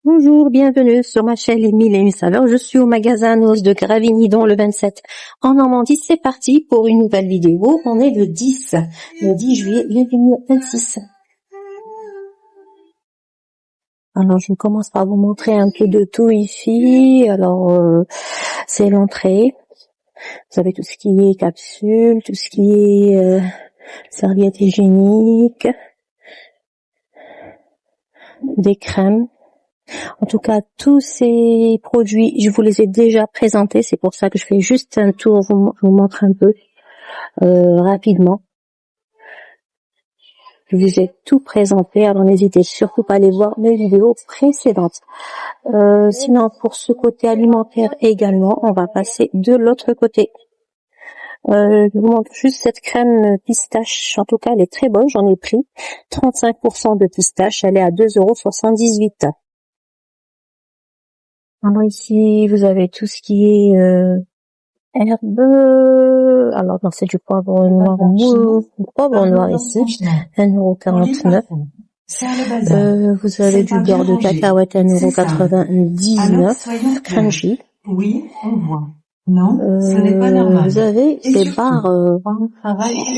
Bonjour, bienvenue sur ma chaîne Les Mille et Une Saveurs. Je suis au magasin Noz de Gravigny-Don le 27 en Normandie. C'est parti pour une nouvelle vidéo. On est le 10 juillet 2026. Alors, je commence par vous montrer un peu de tout ici. Alors, c'est l'entrée. Vous avez tout ce qui est capsules, tout ce qui est serviettes hygiéniques, des crèmes. En tout cas, tous ces produits, je vous les ai déjà présentés. C'est pour ça que je fais juste un tour, je vous montre un peu rapidement. Je vous ai tout présenté, alors n'hésitez surtout pas à aller voir mes vidéos précédentes. Sinon, pour ce côté alimentaire également, on va passer de l'autre côté. Je vous montre juste cette crème pistache. En tout cas, elle est très bonne. J'en ai pris 35% de pistache. Elle est à 2,78 €. Alors ici, vous avez tout ce qui est herbe. Alors non, c'est du poivre noir mou. Du poivre noir ici, 1,49 €. Vous avez du beurre de cacahuète, 1,99 €. Crunchy. Oui, on voit. Non, ce n'est pas normal. Vous avez Et des surtout, barres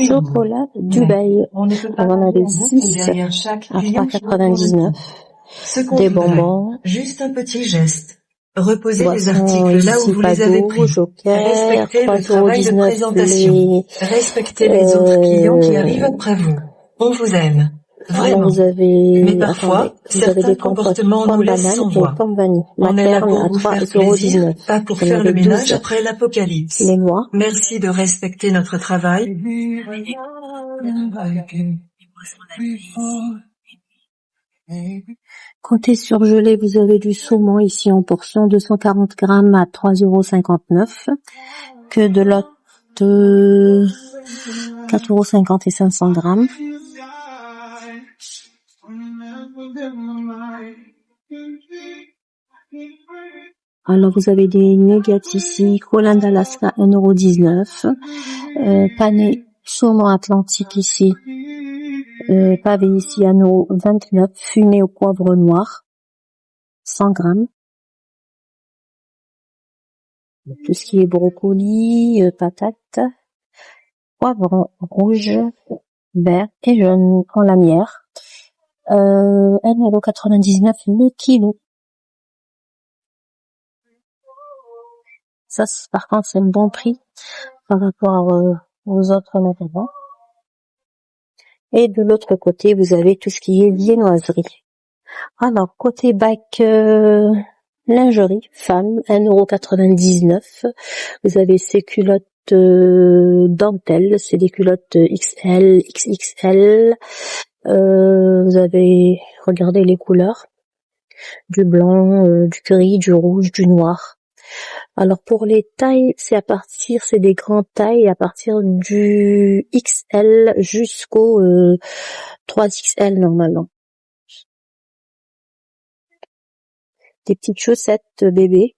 chocolat Dubaï. on ne peut pas Alors, on a parler des en boucle 6 derrière chaque à client qui retourne 3,99 tout. Ce qu'on des voudrait, bonbons, juste un petit geste. Reposez les boissons articles là où ici, vous les avez Pado, pris. Joker, Respectez le travail de 3,19 € présentation. Respectez les autres clients qui arrivent après vous. On vous aime. alors Vraiment. vous avez, Mais attendez, parfois, vous avez certains des compotes comportements nous pomme laissent banane sans et voix. pomme vanille. On est là Materne pour à vous faire plaisir, 3,19 €. pas pour Vous en faire le avez ménage 12. après l'apocalypse. Les noix. Merci de respecter notre travail. Côté surgelé, vous avez du saumon ici en portion, 240 grammes à 3,59 €. Que de l'autre, 4,50 € et 500 grammes. Alors, vous avez des nuggets ici, Colin d'Alaska, 1,19 €. Pané saumon atlantique ici, pavé ici, 1,29 €. Fumé au poivre noir, 100 grammes. Tout ce qui est brocoli, patates, poivron rouge, vert et jaune en lamière. 1,99 € le kilo. Ça, par contre, c'est un bon prix par rapport aux autres magasins. Et de l'autre côté, vous avez tout ce qui est viennoiserie. Alors, côté bac lingerie, femme, 1,99 €. Vous avez ces culottes dentelle, c'est des culottes XL, XXL. Vous avez, regardez les couleurs, du blanc, du gris, du rouge, du noir. Alors pour les tailles, c'est des grandes tailles à partir du XL jusqu'au 3XL normalement. Des petites chaussettes bébé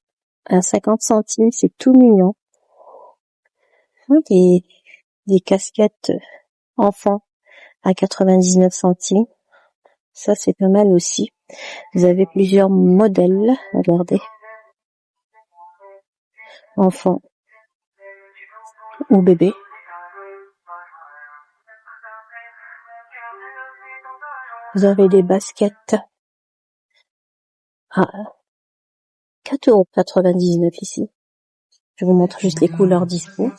à 50 centimes, c'est tout mignon. Des casquettes enfants à 99 centimes. Ça, c'est pas mal aussi. Vous avez plusieurs modèles, regardez. Enfants ou bébés. Vous avez des baskets à 4,99 € ici. Je vous montre juste les couleurs dispo.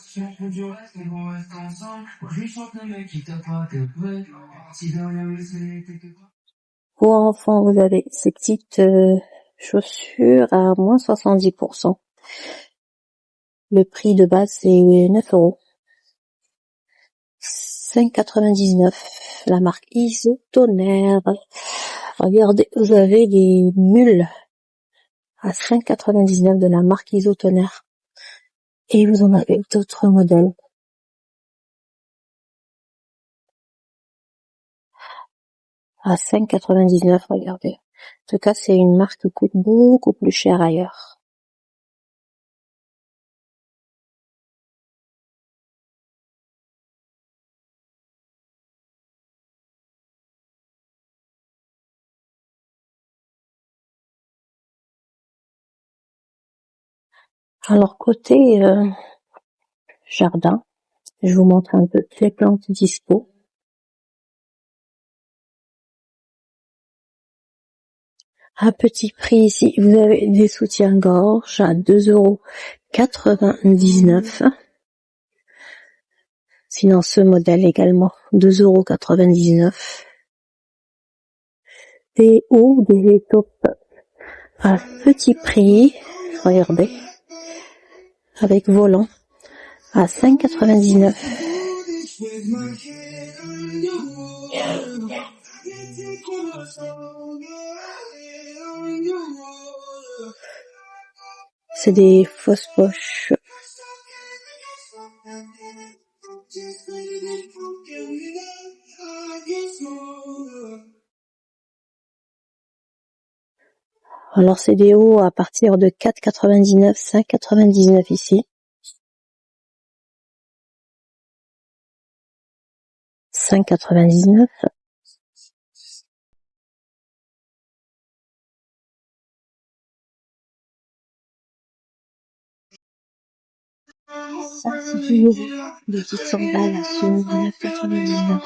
Pour enfants, vous avez ces petites chaussures à moins 70%. Le prix de base, c'est 9 €. 5,99 €. La marque Isotonnerre. Regardez, vous avez des mules à 5,99 € de la marque Isotonnerre. Et vous en avez d'autres modèles. À 5,99 €, regardez. En tout cas, c'est une marque qui coûte beaucoup plus cher ailleurs. Alors, côté jardin, je vous montre un peu les plantes dispo. À petit prix ici, vous avez des soutiens-gorge à 2,99 €. Sinon, ce modèle également, 2,99 €. Des hauts, des tops à petit prix, regardez, avec volant, à 5,99 €. C'est des fausses poches. Alors c'est des hauts à partir de 4,99, 5,99 ici. 5,99. Ça c'est du haut, des petites sandales à sous 9,99.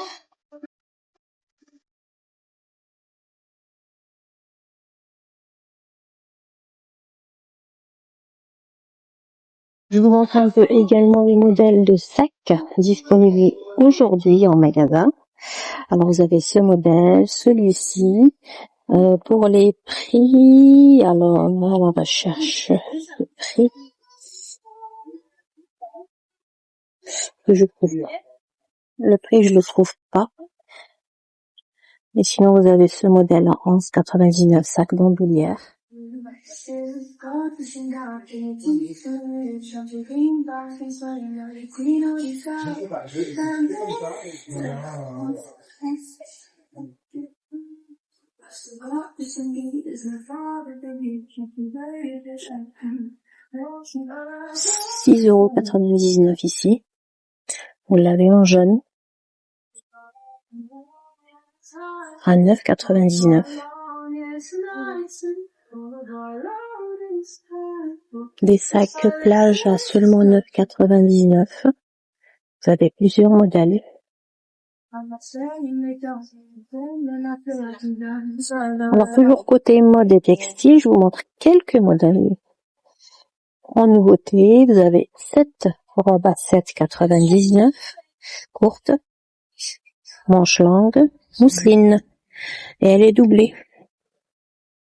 Je vous montre un peu également les modèles de sacs disponibles aujourd'hui en magasin. Alors vous avez ce modèle, celui-ci. Pour les prix, alors on recherche le prix que je trouve pas. Le prix je le trouve pas. Mais sinon vous avez ce modèle en 11,99 sac bandoulière. €6,99 ici. Vous l'avez en jaune. À 9,99. Des sacs plage à seulement 9,99. Vous avez plusieurs modèles. Alors toujours côté mode et textile, je vous montre quelques modèles. En nouveauté, vous avez cette robe à 7,99, courte, manche longue, mousseline, et elle est doublée.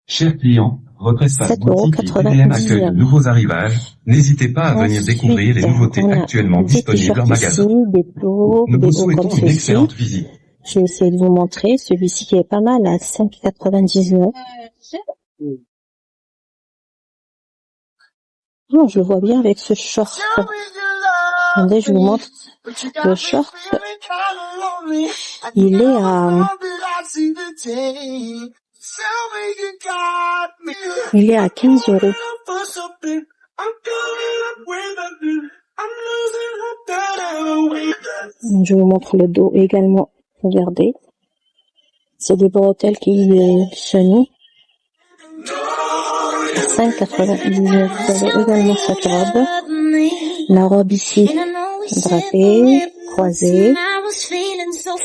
Chers clients, votre espace boutique ITDM accueille de nouveaux arrivages. N'hésitez pas à venir découvrir les nouveautés actuellement disponibles en magasin. Ici, des tours, Nous des vous hauts comme souhaitons une ceci. excellente visite. J'ai essayé de vous montrer celui-ci qui est pas mal à 5,99. Non, je le vois bien avec ce short. Attendez, je vous montre le short. Il est à 15 €. Je vous montre le dos également. Regardez. C'est des bretelles qui se nouent. 5,99. Vous avez également cette robe. La robe ici, drapée, croisée.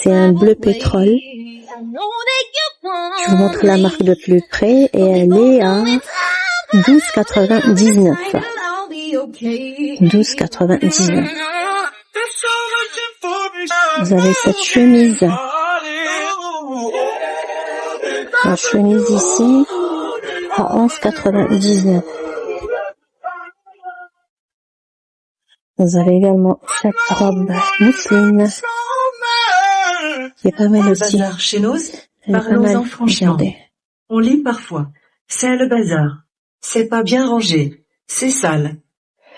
C'est un bleu pétrole. Je vous montre la marque de plus près et elle est à 12,99. 12,99. Vous avez cette chemise. La chemise ici à 11,99. Vous avez également cette robe mousseline qui est pas mal aussi. Le bazar chez nous, parlons-en franchement. Regardez. On lit parfois. C'est le bazar. C'est pas bien rangé. C'est sale.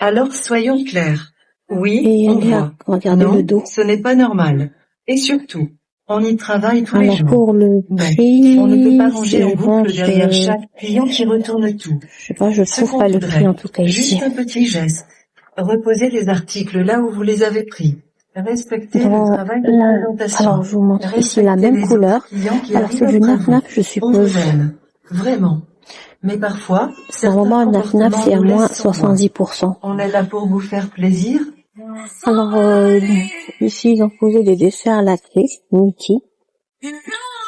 Alors soyons clairs. Oui, Et on voit. regardez Non, le dos. ce n'est pas normal. Et surtout, on y travaille tous les Alors jours. pour le Mais prix, on ne peut pas ranger en c'est boucle bon, derrière chaque client qui retourne tout. je sais pas, je Ce trouve qu'on pas le voudrait, prix en tout cas ici. juste un petit geste. Reposez les articles là où vous les avez pris. Respectez le travail de présentation. Alors je vous montre ici la Respectez même les couleur. clients qui Alors arrivent c'est du après vous. 9,9 je On suppose. vous aime. Vraiment. Mais parfois, Normalement, certains la FNAF, c'est à comportements nous moins laissent sans voix. 70%. On est là pour vous faire plaisir. Alors, ici, ils ont posé des desserts à la clé, Mickey.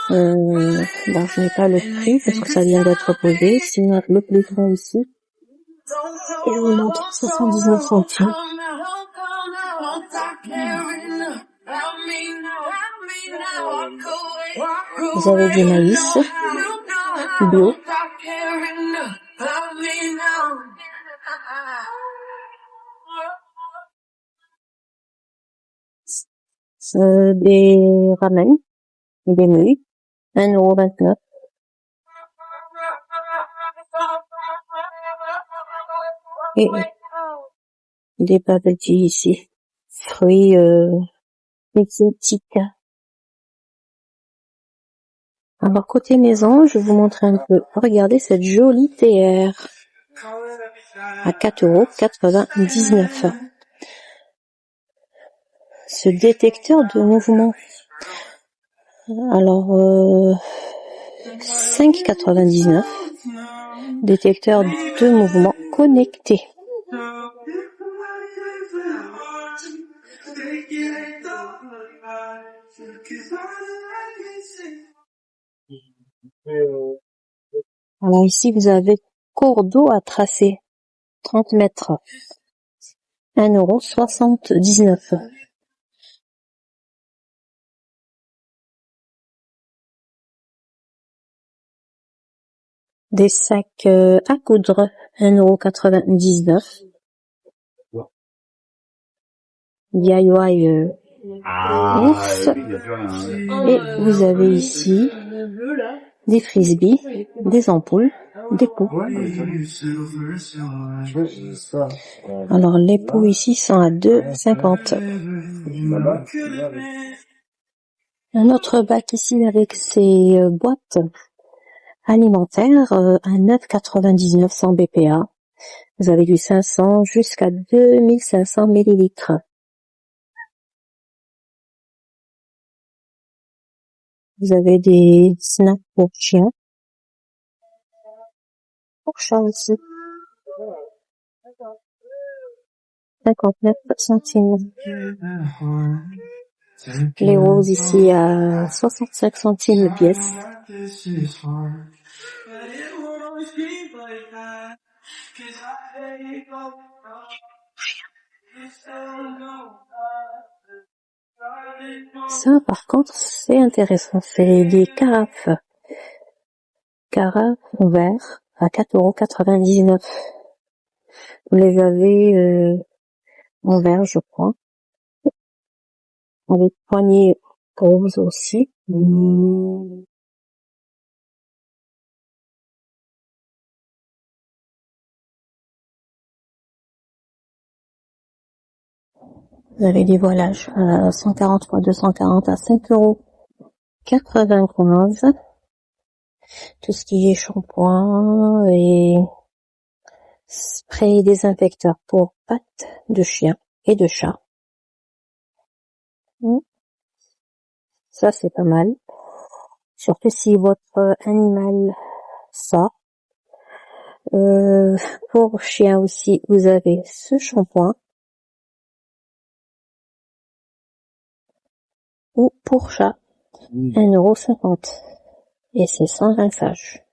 Bon, je n'ai pas le prix parce que ça vient d'être posé. Sinon, le plus grand ici, et je vous montre 79 centimes. Vous avez du maïs bio. Des ramen, des nouilles, 1,29 €. Et des bubble tea ici. Fruits exotiques. Alors, côté maison, je vais vous montrer un peu. Regardez cette jolie théière. À 4,99 €. Ce détecteur de mouvement. Alors, 5,99 €. Détecteur de mouvement connecté. Alors ici, vous avez cours d'eau à tracer. 30 mètres. 1,79 €. Des sacs à coudre. 1,99 €. DIY ours. Et vous avez ici des frisbees, des ampoules, des pots. Alors les pots ici sont à 2,50 €. Un autre bac ici avec ses boîtes alimentaires à 9,99 € sans BPA. Vous avez du 500 jusqu'à 2500 millilitres. Vous avez des snacks pour chiens. Pour chat aussi. 59 centimes. Les roses ici à 65 centimes le pièce. Ça, par contre, c'est intéressant. C'est des carafes. Carafes en verre à 4,99 €. Vous les avez en verre, je crois. Avec poignées roses aussi. Vous avez des voilages à 143, 240 à 5,95 €. Tout ce qui est shampoing et spray désinfecteur pour pattes de chien et de chat. Ça, c'est pas mal. Surtout si votre animal sort. Pour chien aussi, vous avez ce shampoing. Ou pour chat, 1,50 €. Et c'est sans rinçage.